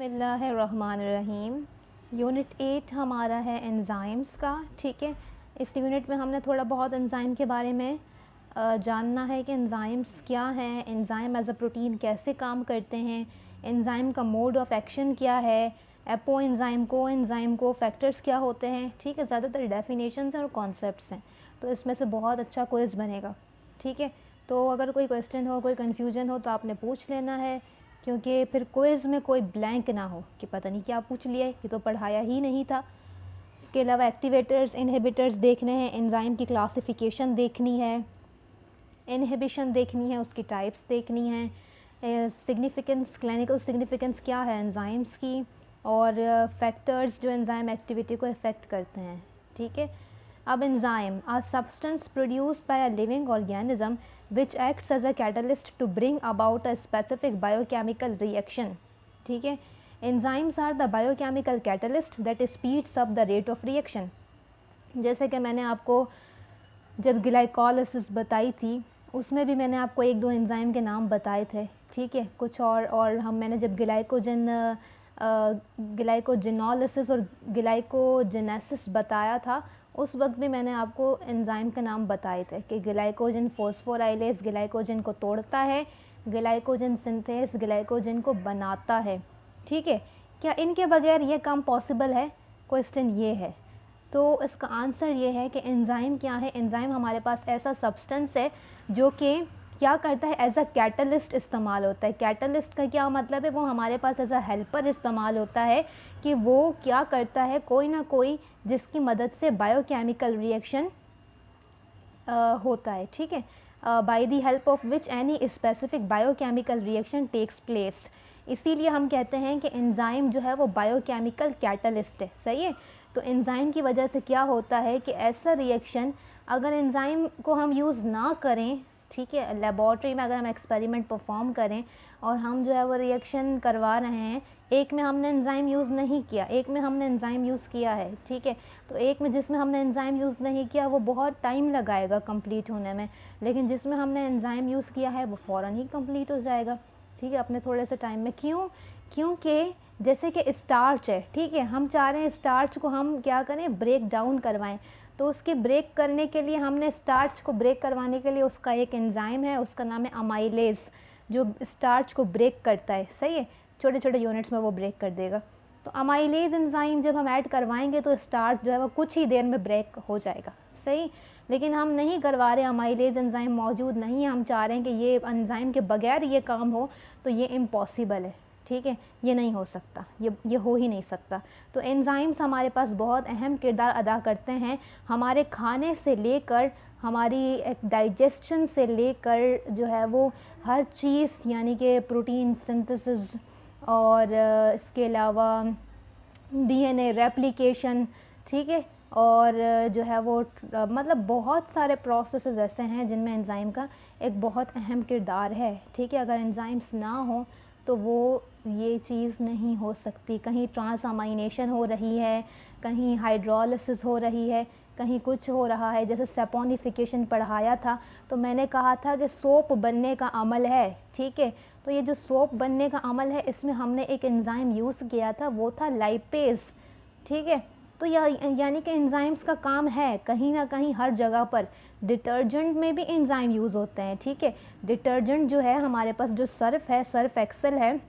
बिस्मिल्लाहिर्रहमानिर्रहीम। यूनिट 8 हमारा है एंजाइम्स का। ठीक है, इस यूनिट में हमने थोड़ा बहुत एंजाइम के बारे में जानना है कि एंजाइम्स क्या हैं, एंजाइम एज अ प्रोटीन कैसे काम करते हैं, एंजाइम का मोड ऑफ एक्शन क्या है, एपो एंजाइम को फैक्टर्स क्या होते हैं। ठीक है, ज़्यादातर डेफिनेशंस हैं और कॉन्सेप्ट्स हैं, तो इसमें से बहुत अच्छा क्विज़ बनेगा। ठीक है, तो अगर कोई क्वेश्चन हो, कोई कन्फ्यूजन हो तो आपने पूछ लेना है, क्योंकि फिर क्विज़ में कोई ब्लैंक ना हो कि पता नहीं क्या पूछ लिया है, ये तो पढ़ाया ही नहीं था। इसके अलावा एक्टिवेटर्स, इनहिबिटर्स देखने हैं, एंजाइम की क्लासिफिकेशन देखनी है, इनहिबिशन देखनी है, उसकी टाइप्स देखनी है, सिग्निफिकेंस, क्लिनिकल सिग्निफिकेंस क्या है एंजाइम्स की, और फैक्टर्स जो एंजाइम एक्टिविटी को इफ़ेक्ट करते हैं। ठीक है, अब enzyme are substance produced by a living organism which acts as a catalyst to bring about a specific biochemical reaction. ठीक है, enzymes are the biochemical catalyst that speeds up the rate of reaction. जैसे कि मैंने आपको जब glycolysis बताई थी उसमें भी मैंने आपको एक दो एंजाइम के नाम बताए थे। ठीक है, कुछ और मैंने जब ग्लाइकोजेनोलिसिस और ग्लाइकोजेनेसिस बताया था उस वक्त भी मैंने आपको एंजाइम के नाम बताए थे कि ग्लाइकोजन फॉस्फोराइलेज ग्लाइकोजन को तोड़ता है, ग्लाइकोजन सिंथेस ग्लाइकोजन को बनाता है। ठीक है, क्या इनके बगैर ये काम पॉसिबल है? क्वेश्चन ये है। तो इसका आंसर ये है कि एंजाइम क्या है। एंजाइम हमारे पास ऐसा सब्सटेंस है जो कि क्या करता है, एज अ कैटलिस्ट इस्तेमाल होता है। कैटलिस्ट का क्या मतलब है? वो हमारे पास एज अ हेल्पर इस्तेमाल होता है कि वो क्या करता है, कोई ना कोई जिसकी मदद से बायोकेमिकल रिएक्शन होता है। ठीक है, by the help of which any specific biochemical reaction takes place. इसीलिए हम कहते हैं कि एंजाइम जो है वो बायोकेमिकल कैटलिस्ट है। सही है, तो एंजाइम की वजह से क्या होता है कि ऐसा रिएक्शन अगर एंजाइम को हम यूज़ ना करें, ठीक है, लेबॉर्ट्री में अगर हम एक्सपेरिमेंट परफॉर्म करें और हम जो है वो रिएक्शन करवा रहे हैं, एक में हमने एंजाइम यूज़ नहीं किया, एक में हमने एंजाइम यूज़ किया है। ठीक है, तो एक में जिसमें हमने एंजाइम यूज़ नहीं किया वो बहुत टाइम लगाएगा कंप्लीट होने में, लेकिन जिसमें हमने एंजाइम यूज़ किया है वो फ़ौरन ही कंप्लीट हो जाएगा। ठीक है, अपने थोड़े से टाइम में। क्यों? क्योंकि जैसे कि स्टार्च है, ठीक है, हम चाह रहे हैं स्टार्च को हम क्या करें, ब्रेक डाउन करवाएं, तो उसके ब्रेक करने के लिए हमने स्टार्च को ब्रेक करवाने के लिए उसका एक एंजाइम है, उसका नाम है अमाइलेज, जो स्टार्च को ब्रेक करता है। सही है, छोटे छोटे यूनिट्स में वो ब्रेक कर देगा। तो अमाइलेज एंजाइम जब हम ऐड करवाएंगे तो स्टार्च जो है वो कुछ ही देर में ब्रेक हो जाएगा। सही, लेकिन हम नहीं करवा रहे, अमाइलेज एंजाइम मौजूद नहीं है, हम चाह रहे हैं कि ये एंजाइम के बगैर ये काम हो, तो ये इम्पॉसिबल है। ठीक है, ये नहीं हो सकता, ये हो ही नहीं सकता। तो एंजाइम्स हमारे पास बहुत अहम किरदार अदा करते हैं, हमारे खाने से लेकर हमारी डाइजेशन से लेकर जो है वो हर चीज़, यानी कि प्रोटीन सिंथेसिस और इसके अलावा डीएनए रेप्लिकेशन। ठीक है, और जो है वो मतलब बहुत सारे प्रोसेसेस ऐसे हैं जिनमें एंजाइम का एक बहुत अहम किरदार है। ठीक है, अगर एंजाइम्स ना हो तो वो ये चीज़ नहीं हो सकती। कहीं ट्रांसअमाइनेशन हो रही है, कहीं हाइड्रोलिसिस हो रही है, कहीं कुछ हो रहा है। जैसे सैपोनिफिकेशन पढ़ाया था तो मैंने कहा था कि सोप बनने का अमल है। ठीक है, तो ये जो सोप बनने का अमल है इसमें हमने एक एंजाइम यूज़ किया था, वो था लाइपेज। ठीक है, तो यानी कि एंजाइम्स का काम है कहीं ना कहीं हर जगह पर। डिटर्जेंट में भी एंजाइम यूज़ होते हैं। ठीक है, डिटर्जेंट जो है हमारे पास, जो सर्फ है, सर्फ एक्सेल है,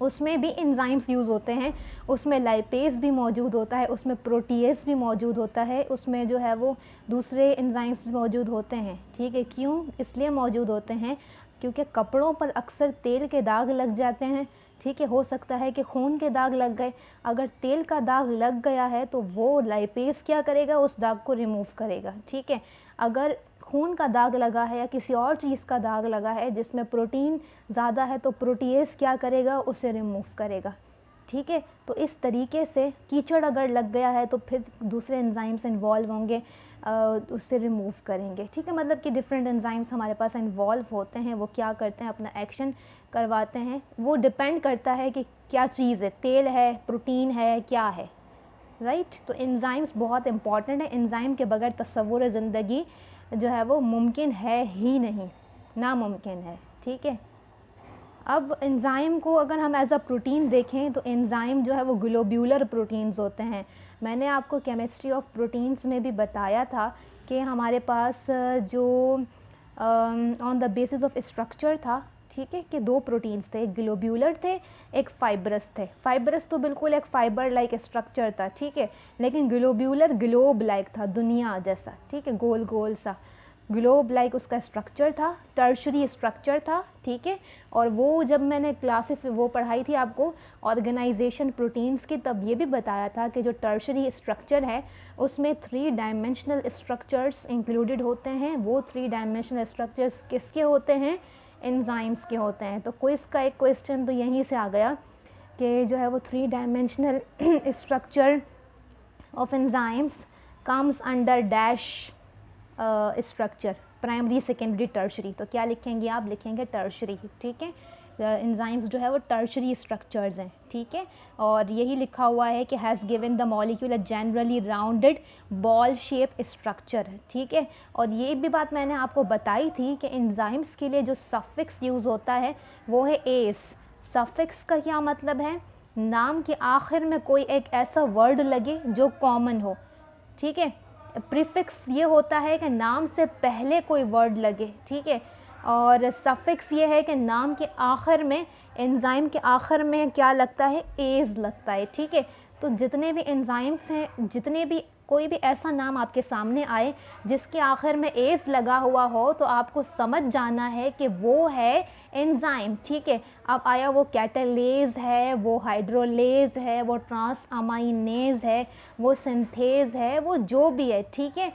उसमें भी एंजाइम्स यूज़ होते हैं, उसमें लाइपेज भी मौजूद होता है, उसमें प्रोटीएज भी मौजूद होता है, उसमें जो है वो दूसरे एंजाइम्स भी मौजूद होते हैं। ठीक है, क्यों इसलिए मौजूद होते हैं? क्योंकि कपड़ों पर अक्सर तेल के दाग लग जाते हैं। ठीक है, हो सकता है कि खून के दाग लग गए, अगर तेल का दाग लग गया है तो वो लाइपेज क्या करेगा, उस दाग को रिमूव करेगा। ठीक है, अगर खून का दाग लगा है या किसी और चीज़ का दाग लगा है जिसमें प्रोटीन ज़्यादा है तो प्रोटीएज क्या करेगा, उसे रिमूव करेगा। ठीक है, तो इस तरीके से कीचड़ अगर लग गया है तो फिर दूसरे एंजाइम्स इन्वॉल्व होंगे, उससे रिमूव करेंगे। ठीक है, मतलब कि डिफरेंट एंजाइम्स हमारे पास इन्वॉल्व होते हैं, वो क्या करते हैं, अपना एक्शन करवाते हैं। वो डिपेंड करता है कि क्या चीज़ है, तेल है, प्रोटीन है, क्या है। राइट, तो एंजाइम्स बहुत इंपॉर्टेंट है। एंजाइम के बगैर तस्वुर ज़िंदगी जो है वो मुमकिन है ही नहीं, नामुमकिन है। ठीक है, अब एंजाइम को अगर हम एज अ प्रोटीन देखें तो एंजाइम जो है वो ग्लोब्यूलर प्रोटीन्स होते हैं। मैंने आपको केमिस्ट्री ऑफ प्रोटीन्स में भी बताया था कि हमारे पास जो on the basis of structure था, ठीक है, कि दो प्रोटीन्स थे, एक ग्लोब्यूलर थे, एक फाइब्रस थे। फाइब्रस तो बिल्कुल एक फाइबर लाइक स्ट्रक्चर था, ठीक है, लेकिन ग्लोब्यूलर ग्लोब लाइक था, दुनिया जैसा, ठीक है, गोल गोल सा ग्लोब लाइक उसका स्ट्रक्चर था, टर्शरी स्ट्रक्चर था, ठीक है। और वो जब मैंने क्लासेस वो पढ़ाई थी आपको ऑर्गेनाइजेशन प्रोटीन्स की, तब ये भी बताया था कि जो टर्शरी स्ट्रक्चर है उसमें 3 डायमेंशनल स्ट्रक्चर्स इंक्लूडेड होते हैं। वो 3 डायमेंशनल स्ट्रक्चर्स किसके होते हैं? एंजाइम्स के होते हैं। तो क्विज़ का एक क्वेश्चन तो यहीं से आ गया कि जो है वो 3 dimensional structure of enzymes comes under dash structure, primary, secondary, tertiary. तो क्या लिखेंगे आप? लिखेंगे टर्शरी, ठीक है। एंजाइम्स जो है वो टर्शरी स्ट्रक्चर्स हैं, ठीक है। और यही लिखा हुआ है कि has given the molecule a generally rounded ball shape structure, ठीक है। और ये भी बात मैंने आपको बताई थी कि एंजाइम्स के लिए जो सफिक्स यूज़ होता है वो है एस। सफिक्स का क्या मतलब है? नाम के आखिर में कोई एक ऐसा वर्ड लगे जो कॉमन हो, ठीक है। प्रीफिक्स ये होता है कि नाम से पहले कोई वर्ड लगे, ठीक है। और सफिक्स ये है कि नाम के आखिर में, एंजाइम के आखिर में क्या लगता है? एज लगता है, ठीक है। तो जितने भी एंजाइम्स हैं, जितने भी कोई भी ऐसा नाम आपके सामने आए जिसके आखिर में एज लगा हुआ हो, तो आपको समझ जाना है कि वो है एंजाइम, ठीक है। अब आया वो कैटालेज है, वो हाइड्रोलेज है, वो ट्रांसअमाइनेज है, वो सिंथेज है, वो जो भी है, ठीक है।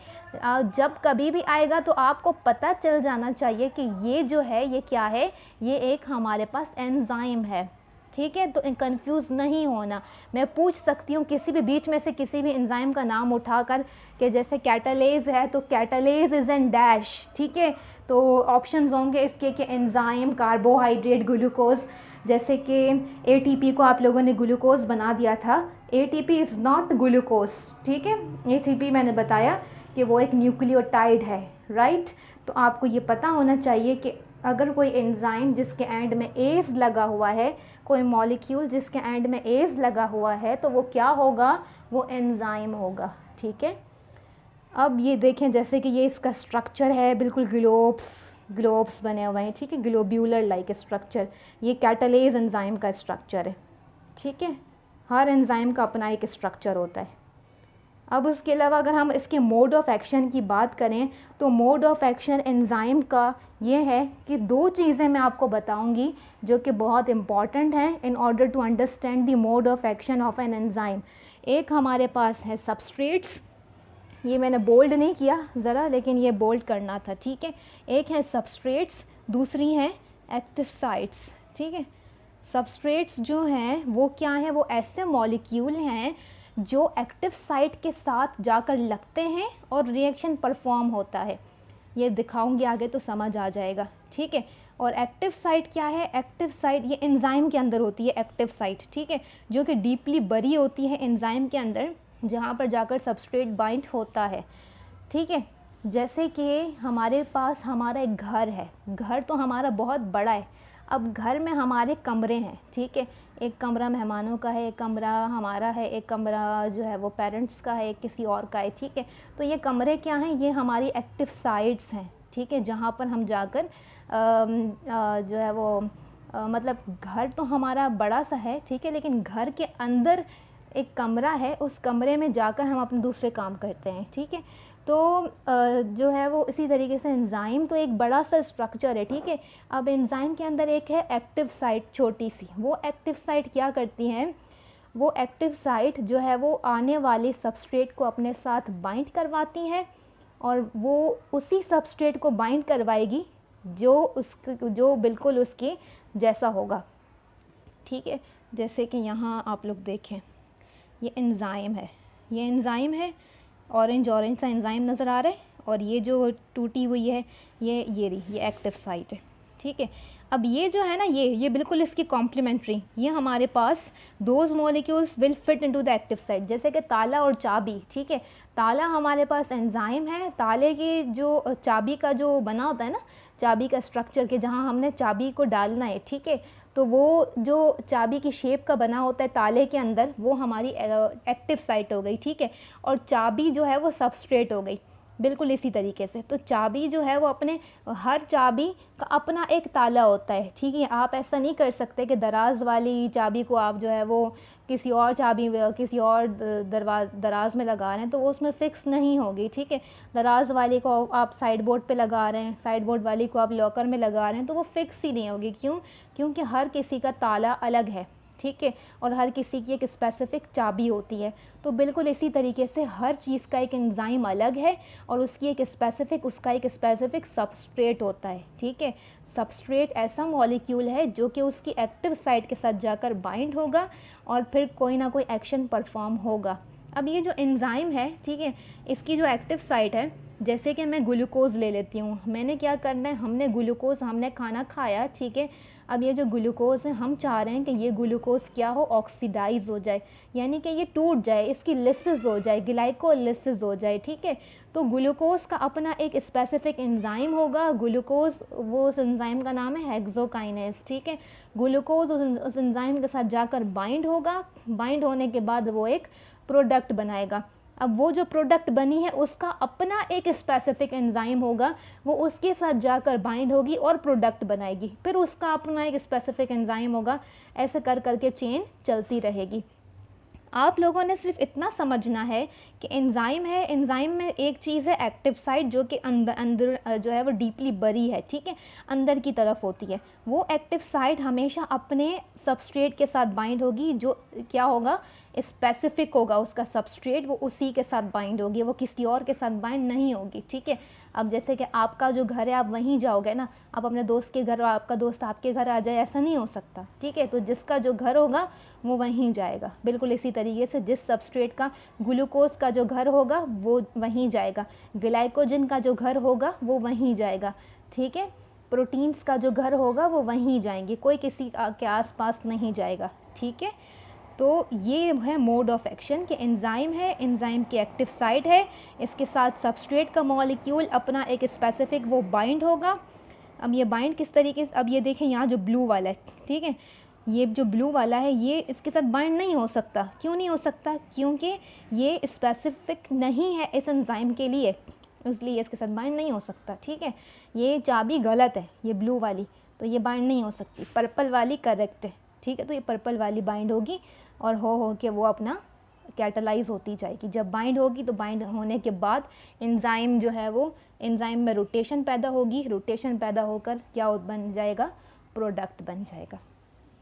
जब कभी भी आएगा तो आपको पता चल जाना चाहिए कि ये जो है ये क्या है, ये एक हमारे पास एंजाइम है, ठीक है। तो कंफ्यूज नहीं होना। मैं पूछ सकती हूँ किसी भी बीच में से किसी भी एंजाइम का नाम उठाकर कि जैसे कैटालेज है तो कैटालेज इज एन डैश, ठीक है। तो ऑप्शंस होंगे इसके कि एंजाइम, कार्बोहाइड्रेट, ग्लूकोज। जैसे कि एटीपी को आप लोगों ने ग्लूकोज बना दिया था, एटीपी इज़ नॉट ग्लूकोज, ठीक है। एटीपी मैंने बताया कि वो एक न्यूक्लियोटाइड है, राइट। तो आपको ये पता होना चाहिए कि अगर कोई एंजाइम जिसके एंड में एज लगा हुआ है, कोई मॉलिक्यूल जिसके एंड में एज लगा हुआ है, तो वो क्या होगा? वो एंजाइम होगा, ठीक है। अब ये देखें, जैसे कि ये इसका स्ट्रक्चर है, बिल्कुल ग्लोब्स बने हुए हैं, ठीक है, ग्लोब्यूलर लाइक स्ट्रक्चर। ये कैटालेज एंजाइम का स्ट्रक्चर है, ठीक है। हर एंजाइम का अपना एक स्ट्रक्चर होता है। अब उसके अलावा अगर हम इसके मोड ऑफ एक्शन की बात करें तो मोड ऑफ एक्शन एंजाइम का ये है कि 2 चीज़ें मैं आपको बताऊंगी जो कि बहुत इंपॉर्टेंट हैं in order to understand the mode of action of an enzyme. एक हमारे पास है सबस्ट्रेट्स, ये मैंने बोल्ड नहीं किया ज़रा, लेकिन ये बोल्ड करना था, ठीक है। एक है सबस्ट्रेट्स, दूसरी है एक्टिव साइट्स, ठीक है। सबस्ट्रेट्स जो हैं वो क्या हैं? वो ऐसे मॉलिक्यूल हैं जो एक्टिव साइट के साथ जाकर लगते हैं और रिएक्शन परफॉर्म होता है। ये दिखाऊंगी आगे तो समझ आ जाएगा, ठीक है। और एक्टिव साइट क्या है? एक्टिव साइट ये एंजाइम के अंदर होती है, एक्टिव साइट, ठीक है, जो कि डीपली बरी होती है एंजाइम के अंदर, जहाँ पर जाकर सबस्ट्रेट बाइंड होता है, ठीक है। जैसे कि हमारे पास हमारा एक घर है, घर तो हमारा बहुत बड़ा है। अब घर में हमारे कमरे हैं, ठीक है। एक कमरा मेहमानों का है, एक कमरा हमारा है, एक कमरा जो है वो पेरेंट्स का है, एक किसी और का है, ठीक है। तो ये कमरे क्या हैं? ये हमारी एक्टिव साइट्स हैं, ठीक है, जहाँ पर हम जाकर जो है वो मतलब घर तो हमारा बड़ा सा है, ठीक है, लेकिन घर के अंदर एक कमरा है, उस कमरे में जाकर हम अपने दूसरे काम करते हैं, ठीक है। तो जो है वो इसी तरीके से एंजाइम तो एक बड़ा सा स्ट्रक्चर है, ठीक है। अब एंजाइम के अंदर एक है एक्टिव साइट छोटी सी। वो एक्टिव साइट क्या करती हैं? वो एक्टिव साइट जो है वो आने वाले सबस्ट्रेट को अपने साथ बाइंड करवाती हैं और वो उसी सबस्ट्रेट को बाइंड करवाएगी जो बिल्कुल उसके जैसा होगा, ठीक है। जैसे कि यहाँ आप लोग देखें, ये एंजाइम है, ये एंजाइम है, ऑरेंज सा एंजाइम नज़र आ रहा है, और ये जो टूटी हुई है ये एक्टिव साइट है, ठीक है। अब ये जो है ना, ये बिल्कुल इसकी कॉम्प्लीमेंट्री, ये हमारे पास those molecules will fit into the active site. जैसे कि ताला और चाबी, ठीक है, ताला हमारे पास एंजाइम है, ताले की जो चाबी का जो बना होता है ना, चाबी का स्ट्रक्चर के जहाँ हमने चाबी को डालना है, ठीक है, तो वो जो चाबी की शेप का बना होता है ताले के अंदर, वो हमारी एक्टिव साइट हो गई, ठीक है। और चाबी जो है वो सबस्ट्रेट हो गई, बिल्कुल इसी तरीके से। तो चाबी जो है वो अपने, हर चाबी का अपना एक ताला होता है, ठीक है। आप ऐसा नहीं कर सकते कि दराज वाली चाबी को आप जो है वो किसी और चाबी किसी और दराज में लगा रहे हैं तो वो उसमें फ़िक्स नहीं होगी, ठीक है। दराज वाली को आप साइड बोर्ड पे लगा रहे हैं, साइड बोर्ड वाली को आप लॉकर में लगा रहे हैं, तो वो फ़िक्स ही नहीं होगी। क्यों? क्योंकि हर किसी का ताला अलग है, ठीक है, और हर किसी की एक स्पेसिफ़िक चाबी होती है। तो बिल्कुल इसी तरीके से हर चीज़ का एक एंजाइम अलग है और उसकी एक स्पेसिफ़िक सबस्ट्रेट होता है, ठीक है। सबस्ट्रेट ऐसा मॉलिक्यूल है जो कि उसकी एक्टिव साइट के साथ जाकर बाइंड होगा और फिर कोई ना कोई एक्शन परफॉर्म होगा। अब ये जो एंजाइम है, ठीक है, इसकी जो एक्टिव साइट है, जैसे कि मैं ग्लूकोज़ ले लेती हूँ, मैंने क्या करना है, हमने खाना खाया, ठीक है। अब ये जो ग्लूकोज़ है, हम चाह रहे हैं कि ये ग्लूकोज़ क्या हो, ऑक्सीडाइज हो जाए, यानी कि ये टूट जाए, इसकी लिसिस हो जाए, ग्लाइकोलिसिस हो जाए, ठीक है। तो ग्लूकोज़ का अपना एक स्पेसिफिक एंजाइम होगा, ग्लूकोज़, वो उस एंजाइम का नाम है हेक्सोकाइनेज, ठीक है। ग्लूकोज़ उस एंजाइम के साथ जाकर बाइंड होगा, बाइंड होने के बाद वो एक प्रोडक्ट बनाएगा। अब वो जो प्रोडक्ट बनी है उसका अपना एक स्पेसिफिक एंजाइम होगा, वो उसके साथ जाकर बाइंड होगी और प्रोडक्ट बनाएगी, फिर उसका अपना एक स्पेसिफिक एंजाइम होगा, ऐसे कर करके चेन चलती रहेगी। आप लोगों ने सिर्फ इतना समझना है कि एंजाइम है, एंजाइम में एक चीज़ है एक्टिव साइट जो कि अंदर जो है वो डीपली बरी है, ठीक है, अंदर की तरफ होती है। वो एक्टिव साइट हमेशा अपने सबस्ट्रेट के साथ बाइंड होगी, जो क्या होगा, स्पेसिफिक होगा उसका सबस्ट्रेट, वो उसी के साथ बाइंड होगी, वो किसी और के साथ बाइंड नहीं होगी, ठीक है। अब जैसे कि आपका जो घर है, आप वहीं जाओगे ना, आप अपने दोस्त के घर और आपका दोस्त आपके घर आ जाए, ऐसा नहीं हो सकता, ठीक है। तो जिसका जो घर होगा वो वहीं जाएगा, बिल्कुल इसी तरीके से जिस सबस्ट्रेट का ग्लूकोज का जो घर होगा वो वहीं जाएगा, ग्लाइकोजन का जो घर होगा वो वहीं जाएगा, ठीक है। प्रोटीन्स का जो घर होगा वो वहीं जाएंगे, कोई किसी के आसपास नहीं जाएगा, ठीक है। तो ये है मोड ऑफ एक्शन कि एंजाइम है, एंजाइम की एक्टिव साइट है, इसके साथ सबस्ट्रेट का मॉलिक्यूल अपना एक स्पेसिफिक वो बाइंड होगा। अब ये बाइंड किस तरीके से, अब ये देखें यहाँ जो ब्लू वाला है, ठीक है, ये जो ब्लू वाला है ये इसके साथ बाइंड नहीं हो सकता। क्यों नहीं हो सकता? क्योंकि ये स्पेसिफिक नहीं है इस एंजाइम के लिए, इसलिए इसके साथ बाइंड नहीं हो सकता, ठीक है। ये चाबी गलत है, ये ब्लू वाली, तो ये बाइंड नहीं हो सकती, पर्पल वाली करेक्ट है, ठीक है। तो ये पर्पल वाली बाइंड होगी और हो के वो अपना कैटलाइज होती जाएगी। जब बाइंड होगी तो बाइंड होने के बाद एंजाइम जो है वो, एंजाइम में रोटेशन पैदा होगी, रोटेशन पैदा होकर क्या बन जाएगा, प्रोडक्ट बन जाएगा,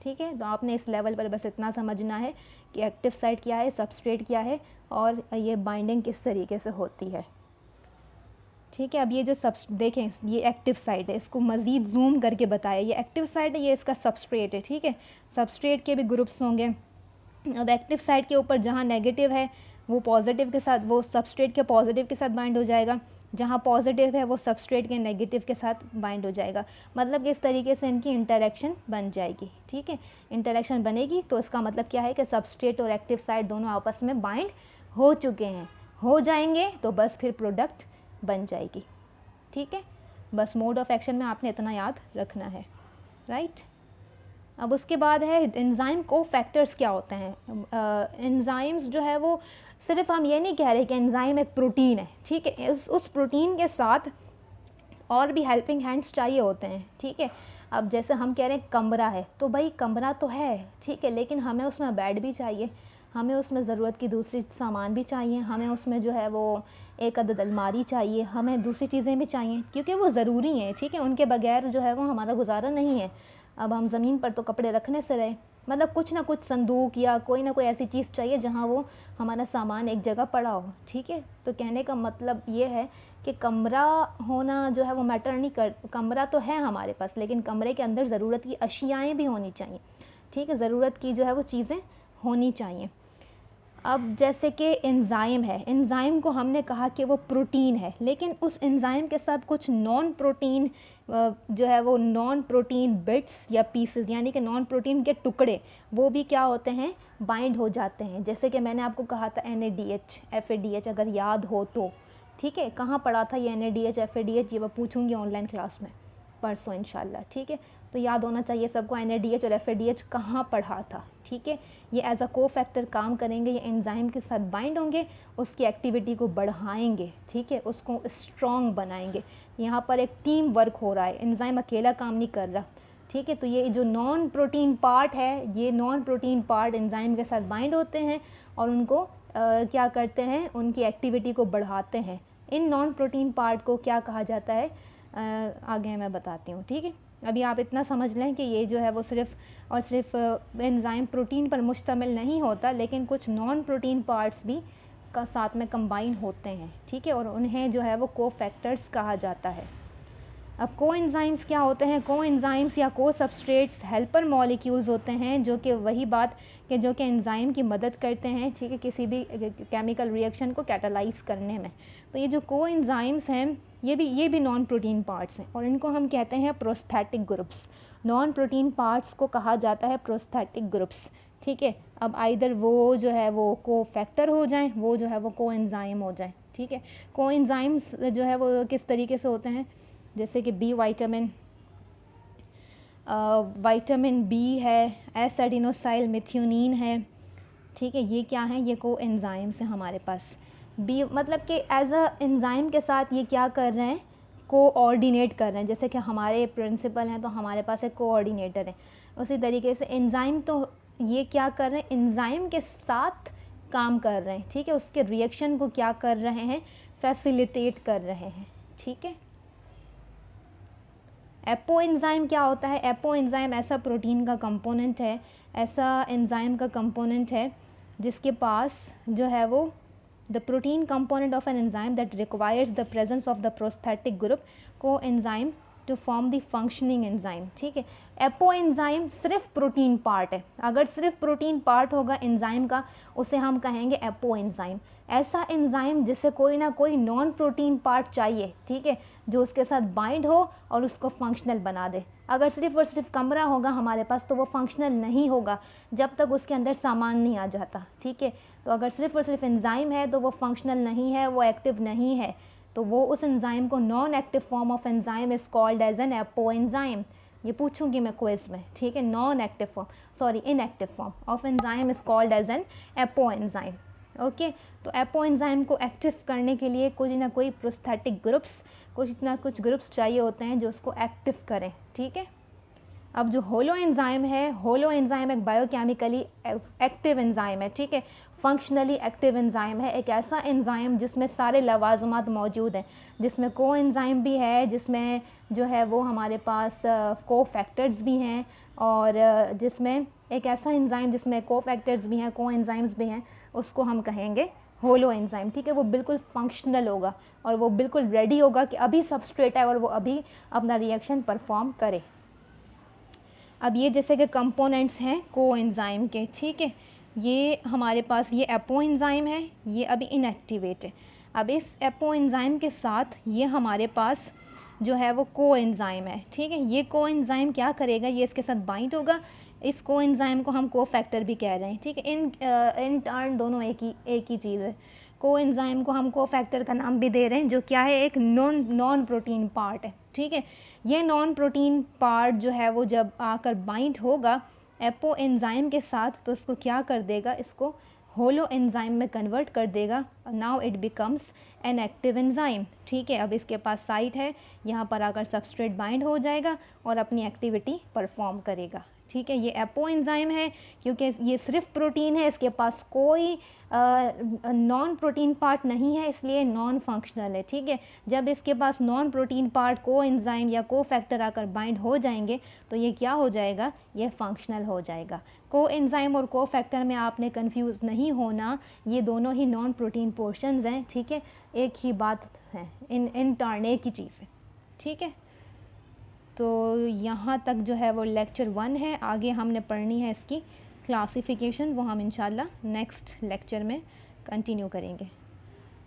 ठीक है। तो आपने इस लेवल पर बस इतना समझना है कि एक्टिव साइट क्या है, सबस्ट्रेट क्या है और ये बाइंडिंग किस तरीके से होती है, ठीक है। अब ये जो देखें, ये एक्टिव साइट है, इसको मज़ीद जूम करके बताया, ये एक्टिव साइट है, ये इसका सबस्ट्रेट है, ठीक है। सबस्ट्रेट के भी ग्रुप्स होंगे। अब एक्टिव साइट के ऊपर जहाँ नेगेटिव है वो पॉजिटिव के साथ, वो सबस्ट्रेट के पॉजिटिव के साथ बाइंड हो जाएगा, जहाँ पॉजिटिव है वो सबस्ट्रेट के नेगेटिव के साथ बाइंड हो जाएगा। मतलब कि इस तरीके से इनकी इंटरेक्शन बन जाएगी, ठीक है। इंटरेक्शन बनेगी तो इसका मतलब क्या है कि सबस्ट्रेट और एक्टिव साइट दोनों आपस में बाइंड हो चुके हैं, हो जाएंगे तो बस फिर प्रोडक्ट बन जाएगी, ठीक है। बस मोड ऑफ एक्शन में आपने इतना याद रखना है, राइट। अब उसके बाद है एंजाइम को फैक्टर्स क्या होते हैं। एंजाइम्स जो है वो सिर्फ हम ये नहीं कह रहे कि एंजाइम एक प्रोटीन है, ठीक है, उस प्रोटीन के साथ और भी हेल्पिंग हैंड्स चाहिए होते हैं, ठीक है। अब जैसे हम कह रहे हैं कमरा है, तो भाई कमरा तो है, ठीक है, लेकिन हमें उसमें बेड भी चाहिए, हमें उसमें ज़रूरत की दूसरी सामान भी चाहिए, हमें उसमें जो है वो एक अदद अलमारी चाहिए, हमें दूसरी चीज़ें भी चाहिए क्योंकि वो ज़रूरी हैं, ठीक है, उनके बगैर जो है वो हमारा गुजारा नहीं है। अब हम ज़मीन पर तो कपड़े रखने से रहे, मतलब कुछ ना कुछ संदूक या कोई ना कोई ऐसी चीज़ चाहिए जहाँ वो हमारा सामान एक जगह पड़ा हो, ठीक है। तो कहने का मतलब ये है कि कमरा होना जो है वो मैटर नहीं कर, कमरा तो है हमारे पास, लेकिन कमरे के अंदर ज़रूरत की अशियाएँ भी होनी चाहिए, ठीक है, ज़रूरत की जो है वो चीज़ें होनी चाहिए। अब जैसे कि एंजाइम है, एंजाइम को हमने कहा कि वो प्रोटीन है, लेकिन उस एंजाइम के साथ कुछ नॉन प्रोटीन जो है वो नॉन प्रोटीन बिट्स या पीसेस, यानी कि नॉन प्रोटीन के टुकड़े, वो भी क्या होते हैं, बाइंड हो जाते हैं। जैसे कि मैंने आपको कहा था NADH FADH, अगर याद हो तो, ठीक है, कहाँ पढ़ा था ये NADH FADH, ये मैं पूछूंगी ऑनलाइन क्लास में परसों इंशाल्लाह, ठीक है। तो याद होना चाहिए सबको NADH और FADH कहाँ पढ़ा था, ठीक है। ये एज अ कोफैक्टर काम करेंगे, ये एंजाइम के साथ बाइंड होंगे, उसकी एक्टिविटी को बढ़ाएंगे, ठीक है, उसको स्ट्रॉन्ग बनाएंगे। यहाँ पर एक टीम वर्क हो रहा है, एंजाइम अकेला काम नहीं कर रहा, ठीक है। तो ये जो नॉन प्रोटीन पार्ट है, ये नॉन प्रोटीन पार्ट एंजाइम के साथ बाइंड होते हैं और उनको क्या करते हैं, उनकी एक्टिविटी को बढ़ाते हैं। इन नॉन प्रोटीन पार्ट को क्या कहा जाता है आगे मैं बताती हूँ, ठीक है। अभी आप इतना समझ लें कि ये जो है वो सिर्फ और सिर्फ एंजाइम प्रोटीन पर मुश्तमिल नहीं होता, लेकिन कुछ नॉन प्रोटीन पार्ट्स भी का साथ में कंबाइन होते हैं, ठीक है, और उन्हें जो है वो कोफैक्टर्स कहा जाता है। अब कोएंजाइम्स क्या होते हैं? कोएंजाइम्स या को सबस्ट्रेट्स हेल्पर मॉलिक्यूल्स होते हैं, जो कि वही बात कि जो कि एंजाइम की मदद करते हैं, ठीक है, किसी भी केमिकल रिएक्शन को कैटालाइज करने में। तो ये जो कोएंजाइम्स हैं ये भी नॉन प्रोटीन पार्ट्स हैं और इनको हम कहते हैं prosthetic groups. Non protein parts को कहा जाता है प्रोस्थेटिक ग्रुप्स, ठीक है। अब आइदर वो जो है वो कोफैक्टर हो जाएं, वो जो है वो कोएंजाइम हो जाएं, ठीक है। कोएंजाइम्स जो है वो किस तरीके से होते हैं, जैसे कि बी विटामिन, विटामिन बी है, एस एडिनोसाइल मिथ्योनिन है, ठीक है, ये क्या है, ये कोएंजाइम्स हैं हमारे पास। बी मतलब कि एज अ एंजाइम के साथ ये क्या कर रहे हैं, कोऑर्डिनेट कर रहे हैं। जैसे कि हमारे प्रिंसिपल हैं तो हमारे पास एक कोऑर्डिनेटर है, उसी तरीके से एंजाइम तो ये क्या कर रहे हैं, एंजाइम के साथ काम कर रहे हैं, ठीक है, उसके रिएक्शन को क्या कर रहे हैं, फैसिलिटेट कर रहे हैं, ठीक है। एपो एंजाइम क्या होता है? एपो एंजाइम ऐसा प्रोटीन का कंपोनेंट है, ऐसा एंजाइम का कंपोनेंट है जिसके पास जो है वो the protein component of an enzyme that requires the presence of the prosthetic group coenzyme to form the functioning enzyme, ठीक है। एपो एंजाइम सिर्फ प्रोटीन पार्ट है, अगर सिर्फ प्रोटीन पार्ट होगा एंजाइम का उसे हम कहेंगे एपो एंजाइम। ऐसा एंजाइम जिसे कोई ना कोई नॉन प्रोटीन पार्ट चाहिए, ठीक है, जो उसके साथ बाइंड हो और उसको फंक्शनल बना दे। अगर सिर्फ और सिर्फ कमरा होगा हमारे पास तो वो फंक्शनल नहीं होगा जब तक उसके अंदर सामान नहीं आ जाता, ठीक है। तो अगर सिर्फ और सिर्फ एंजाइम है तो वो फंक्शनल नहीं है, वो एक्टिव नहीं है, तो वो उस एंजाइम को non active form of enzyme is called as an apoenzyme. ये पूछूंगी मैं क्विज में, ठीक है। Non active form, sorry inactive form of enzyme is called as an apoenzyme, okay. तो एपो एंजाइम को एक्टिव करने के लिए कुछ ना कोई प्रोस्थेटिक ग्रुप्स, कुछ ना कुछ ग्रुप्स चाहिए होते हैं जो उसको एक्टिव करें, ठीक है। अब जो होलो एंजाइम है, होलो एंजाइम एक बायोकेमिकली एक्टिव एंजाइम है, ठीक है, फंक्शनली एक्टिव एंजाइम है। एक ऐसा एंजाइम जिसमें सारे लवाजमात मौजूद हैं, जिसमें को एंजाइम भी है, जिसमें जो है वो हमारे पास को फैक्टर्स भी हैं, और जिसमें एक ऐसा एंजाइम जिसमें को फैक्टर्स भी हैं, को एंजाइम्स भी हैं, उसको हम कहेंगे होलो एंजाइम, ठीक है। वो बिल्कुल फंक्शनल होगा और वो बिल्कुल रेडी होगा कि अभी सबस्ट्रेट है और वो अभी अपना रिएक्शन परफॉर्म करे। अब ये जैसे कि कंपोनेंट्स हैं कोएंजाइम के, ठीक है, ये हमारे पास ये एपो एंजाइम है, ये अभी इनएक्टिवेट है। अब इस एपो एंजाइम के साथ ये हमारे पास जो है वो कोएंजाइम है, ठीक है। ये कोएंजाइम क्या करेगा, ये इसके साथ बाइंड होगा। इस कोएंजाइम को हम कोफैक्टर भी कह रहे हैं, ठीक है। इन टर्न दोनों एक ही चीज़ है। कोएंजाइम को हम कोफैक्टर का नाम भी दे रहे हैं, जो क्या है, एक नॉन प्रोटीन पार्ट है, ठीक है। ये नॉन प्रोटीन पार्ट जो है वो जब आकर बाइंड होगा एपो एंजाइम के साथ तो इसको क्या कर देगा, इसको होलो एंजाइम में कन्वर्ट कर देगा। Now it becomes an active enzyme, ठीक है। अब इसके पास साइट है, यहाँ पर आकर सबस्ट्रेट बाइंड हो जाएगा और अपनी एक्टिविटी परफॉर्म करेगा, ठीक है। ये एपो एंजाइम है क्योंकि ये सिर्फ प्रोटीन है, इसके पास कोई नॉन प्रोटीन पार्ट नहीं है, इसलिए नॉन फंक्शनल है, ठीक है। जब इसके पास नॉन प्रोटीन पार्ट को एंजाइम या को फैक्टर आकर बाइंड हो जाएंगे तो ये क्या हो जाएगा, ये फंक्शनल हो जाएगा। को एंजाइम और को फैक्टर में आपने कंफ्यूज नहीं होना, ये दोनों ही नॉन प्रोटीन पोर्शंस हैं, ठीक है, एक ही बात है, इन टर्न एक ही चीज़ है, ठीक है। तो यहाँ तक जो है वो लेक्चर 1 है। आगे हमने पढ़नी है इसकी क्लासिफिकेशन, वो हम इंशाल्लाह नेक्स्ट लेक्चर में कंटिन्यू करेंगे।